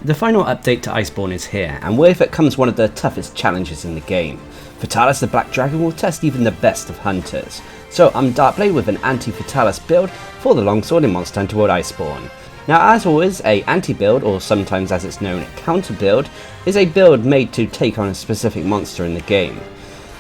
The final update to Iceborne is here, and with it comes one of the toughest challenges in the game. Fatalis the Black Dragon will test even the best of hunters. So I'm Darcblade with an Anti-Fatalis build for the longsword in Monster Hunter World Iceborne. Now, as always, a anti-build, or sometimes as it's known, a counter-build, is a build made to take on a specific monster in the game.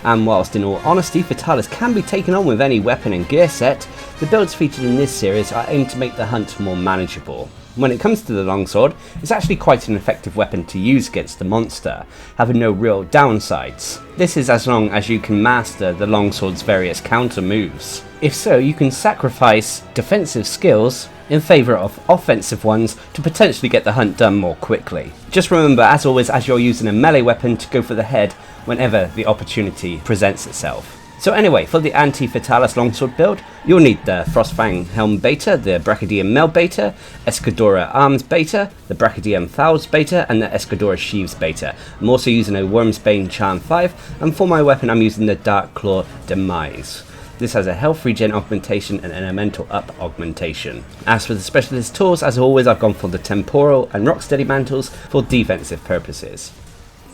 And whilst in all honesty Fatalis can be taken on with any weapon and gear set, the builds featured in this series are aimed to make the hunt more manageable. When it comes to the longsword, it's actually quite an effective weapon to use against the monster, having no real downsides. This is as long as you can master the longsword's various counter moves. If so, you can sacrifice defensive skills in favour of offensive ones to potentially get the hunt done more quickly. Just remember, as always, as you're using a melee weapon, to go for the head whenever the opportunity presents itself. So anyway, for the Anti-Fatalis longsword build, you'll need the Frostfang Helm Beta, the Brachydium Mel Beta, Escadora Arms Beta, the Brachydium Fowls Beta, and the Escadora Sheaves Beta. I'm also using a Wormsbane Charm 5, and for my weapon I'm using the Dark Claw Demise. This has a health regen augmentation and an elemental up augmentation. As for the specialist tools, as always I've gone for the Temporal and Rocksteady Mantles for defensive purposes.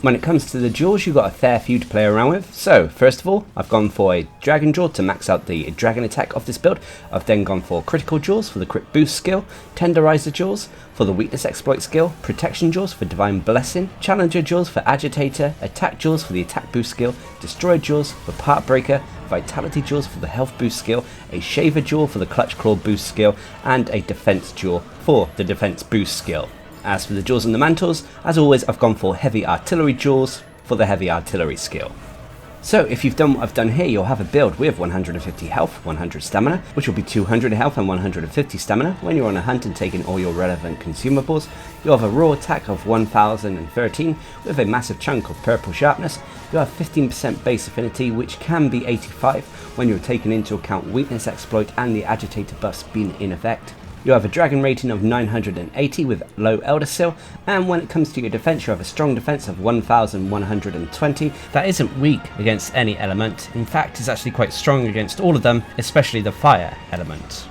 When it comes to the jewels, you've got a fair few to play around with. So first of all, I've gone for a Dragon Jewel to max out the dragon attack of this build. I've then gone for critical jewels for the crit boost skill, Tenderizer jewels for the weakness exploit skill, protection jewels for divine blessing, challenger jewels for agitator, attack jewels for the attack boost skill, destroy jewels for part breaker, vitality jewels for the health boost skill, a shaver jewel for the clutch claw boost skill, and a defense jewel for the defense boost skill. As for the jewels and the mantles, as always I've gone for heavy artillery jewels for the heavy artillery skill. So if you've done what I've done here, you'll have a build with 150 health, 100 stamina, which will be 200 health and 150 stamina when you're on a hunt and taking all your relevant consumables. You'll have a raw attack of 1013 with a massive chunk of purple sharpness. You'll have 15% base affinity, which can be 85 when you're taking into account weakness exploit and the agitator buffs being in effect. You have a dragon rating of 980 with low Elder Seal, and when it comes to your defense, you have a strong defense of 1120. That isn't weak against any element. In fact, it's actually quite strong against all of them, especially the fire element.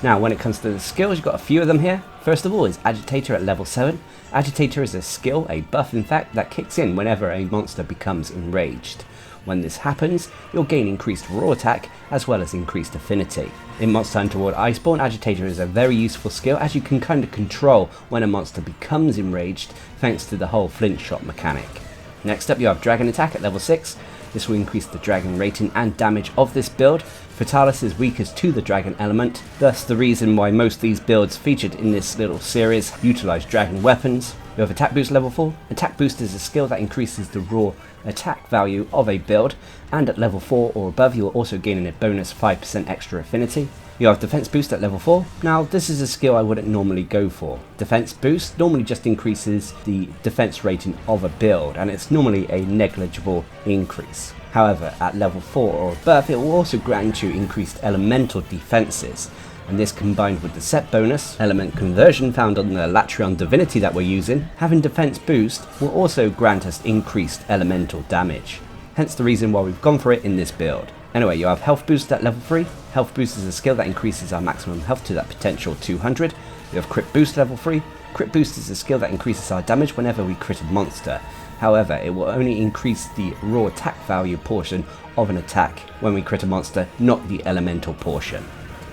Now, when it comes to the skills, you've got a few of them here. First of all is Agitator at level 7. Agitator is a skill, a buff in fact, that kicks in whenever a monster becomes enraged. When this happens, you'll gain increased raw attack as well as increased affinity. In Monster Hunter World Iceborne, Agitator is a very useful skill as you can kind of control when a monster becomes enraged thanks to the whole flint shot mechanic. Next up you have Dragon Attack at level 6. This will increase the dragon rating and damage of this build. Fatalis is weakest to the dragon element, thus the reason why most of these builds featured in this little series utilise dragon weapons. You have Attack Boost level 4. Attack Boost is a skill that increases the raw attack value of a build, and at level 4 or above you will also gain a bonus 5% extra affinity. You have Defense Boost at level 4. Now this is a skill I wouldn't normally go for. Defense Boost normally just increases the defense rating of a build, and it's normally a negligible increase. However, at level 4 or above it will also grant you increased elemental defenses, and this combined with the set bonus, element conversion found on the Latrion divinity that we're using, having defense boost will also grant us increased elemental damage. Hence the reason why we've gone for it in this build. Anyway, you have health boost at level 3. Health boost is a skill that increases our maximum health to that potential 200. You have crit boost level 3. Crit boost is a skill that increases our damage whenever we crit a monster. However, it will only increase the raw attack value portion of an attack when we crit a monster, not the elemental portion.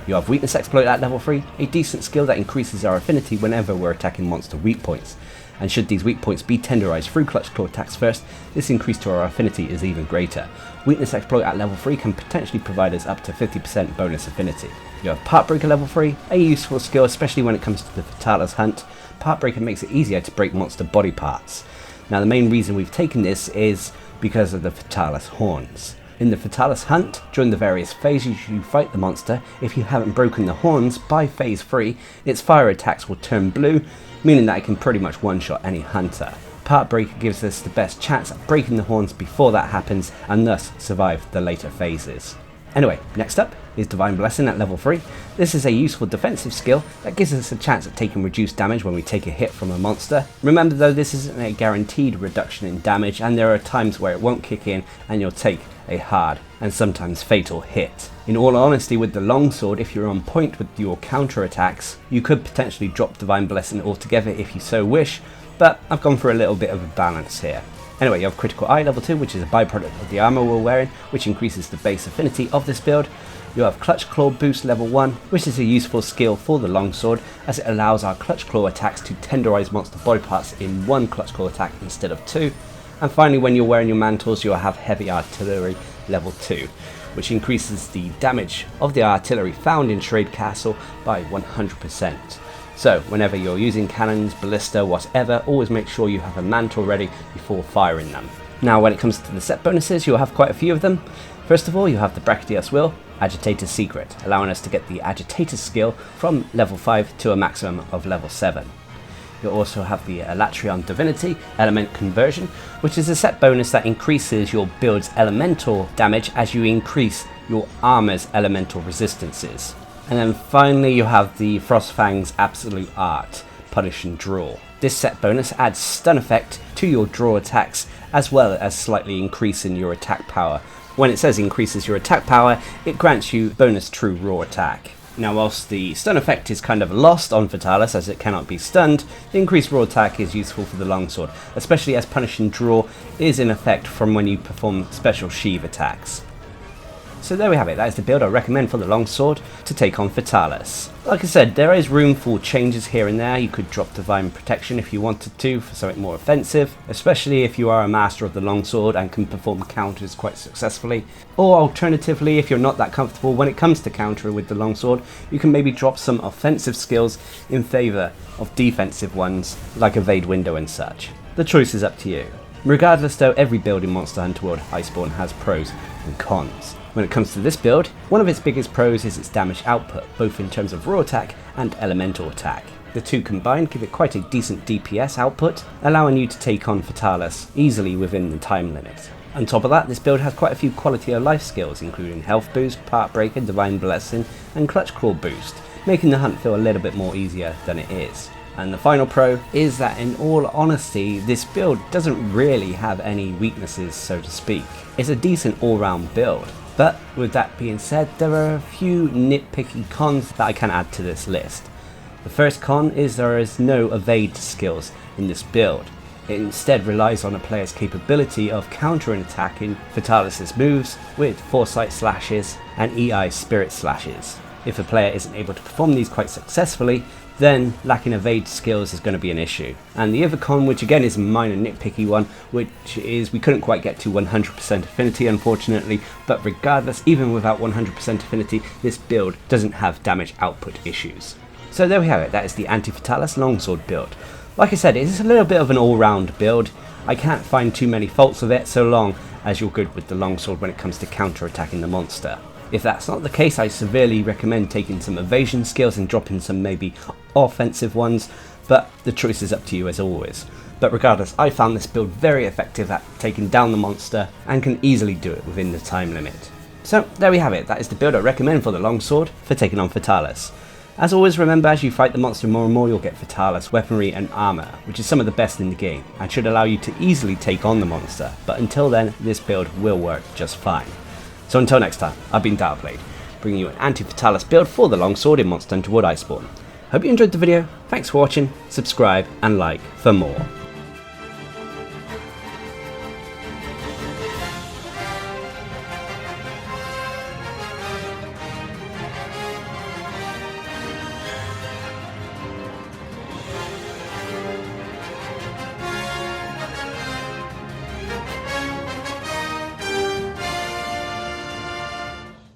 You have Weakness Exploit at level 3, a decent skill that increases our affinity whenever we're attacking monster weak points. And should these weak points be tenderized through clutch claw attacks first, this increase to our affinity is even greater. Weakness Exploit at level 3 can potentially provide us up to 50% bonus affinity. You have Part Breaker level 3, a useful skill especially when it comes to the Fatalis hunt. Part Breaker makes it easier to break monster body parts. Now the main reason we've taken this is because of the Fatalis horns. In the Fatalis hunt, during the various phases you fight the monster, if you haven't broken the horns by phase 3, its fire attacks will turn blue, meaning that it can pretty much one-shot any hunter. Part Breaker gives us the best chance at breaking the horns before that happens, and thus survive the later phases. Anyway, next up is Divine Blessing at level 3. This is a useful defensive skill that gives us a chance at taking reduced damage when we take a hit from a monster. Remember though, this isn't a guaranteed reduction in damage, and there are times where it won't kick in and you'll take a hard and sometimes fatal hit. In all honesty, with the longsword, if you're on point with your counter attacks, you could potentially drop Divine Blessing altogether if you so wish, but I've gone for a little bit of a balance here. Anyway, you have Critical Eye level 2, which is a byproduct of the armor we're wearing, which increases the base affinity of this build. You have Clutch Claw Boost level 1, which is a useful skill for the longsword, as it allows our Clutch Claw attacks to tenderize monster body parts in one Clutch Claw attack instead of 2. And finally, when you're wearing your mantles, you'll have Heavy Artillery level 2, which increases the damage of the artillery found in Trade Castle by 100%. So whenever you're using cannons, ballista, whatever, always make sure you have a mantle ready before firing them. Now when it comes to the set bonuses, you'll have quite a few of them. First of all, you have the Brachydios Will, Agitator's Secret, allowing us to get the Agitator's skill from level 5 to a maximum of level 7. You'll also have the Elatrion Divinity Element Conversion, which is a set bonus that increases your build's elemental damage as you increase your armor's elemental resistances. And then finally you have the Frostfang's Absolute Art, Punish and Draw. This set bonus adds stun effect to your draw attacks, as well as slightly increasing your attack power. When it says increases your attack power, it grants you bonus true raw attack. Now whilst the stun effect is kind of lost on Fatalis as it cannot be stunned, the increased raw attack is useful for the longsword, especially as Punish and Draw is in effect from when you perform special sheave attacks. So there we have it, that is the build I recommend for the longsword to take on Fatalis. Like I said, there is room for changes here and there. You could drop Divine Protection if you wanted to for something more offensive, especially if you are a master of the longsword and can perform counters quite successfully. Or alternatively, if you're not that comfortable when it comes to countering with the longsword, you can maybe drop some offensive skills in favour of defensive ones like Evade Window and such. The choice is up to you. Regardless though, every build in Monster Hunter World Iceborne has pros and cons. When it comes to this build, one of its biggest pros is its damage output, both in terms of raw attack and elemental attack. The two combined give it quite a decent DPS output, allowing you to take on Fatalis easily within the time limit. On top of that, this build has quite a few quality of life skills, including Health Boost, Part Breaker, Divine Blessing, and Clutch Claw Boost, making the hunt feel a little bit more easier than it is. And the final pro is that, in all honesty, this build doesn't really have any weaknesses, so to speak. It's a decent all-round build. But with that being said, there are a few nitpicky cons that I can add to this list. The first con is there is no evade skills in this build. It instead relies on a player's capability of countering attacking Fatalis' moves with Foresight Slashes and EI Spirit Slashes. If a player isn't able to perform these quite successfully, then lacking evade skills is going to be an issue. And the other con, which again is a minor nitpicky one, which is we couldn't quite get to 100% affinity unfortunately, but regardless, even without 100% affinity, this build doesn't have damage output issues. So there we have it, that is the Anti-Fatalis Longsword build. Like I said, it is a little bit of an all-round build. I can't find too many faults with it so long as you're good with the longsword when it comes to counter-attacking the monster. If that's not the case, I severely recommend taking some evasion skills and dropping some maybe offensive ones, but the choice is up to you as always. But regardless, I found this build very effective at taking down the monster and can easily do it within the time limit. So there we have it, that is the build I recommend for the longsword for taking on Fatalis. As always, remember as you fight the monster more and more, you'll get Fatalis weaponry and armor, which is some of the best in the game and should allow you to easily take on the monster, but until then, this build will work just fine. So until next time, I've been Darcblade, bringing you an Anti-Fatalis build for the longsword in Monster Hunter World Iceborne. Hope you enjoyed the video, thanks for watching, subscribe and like for more.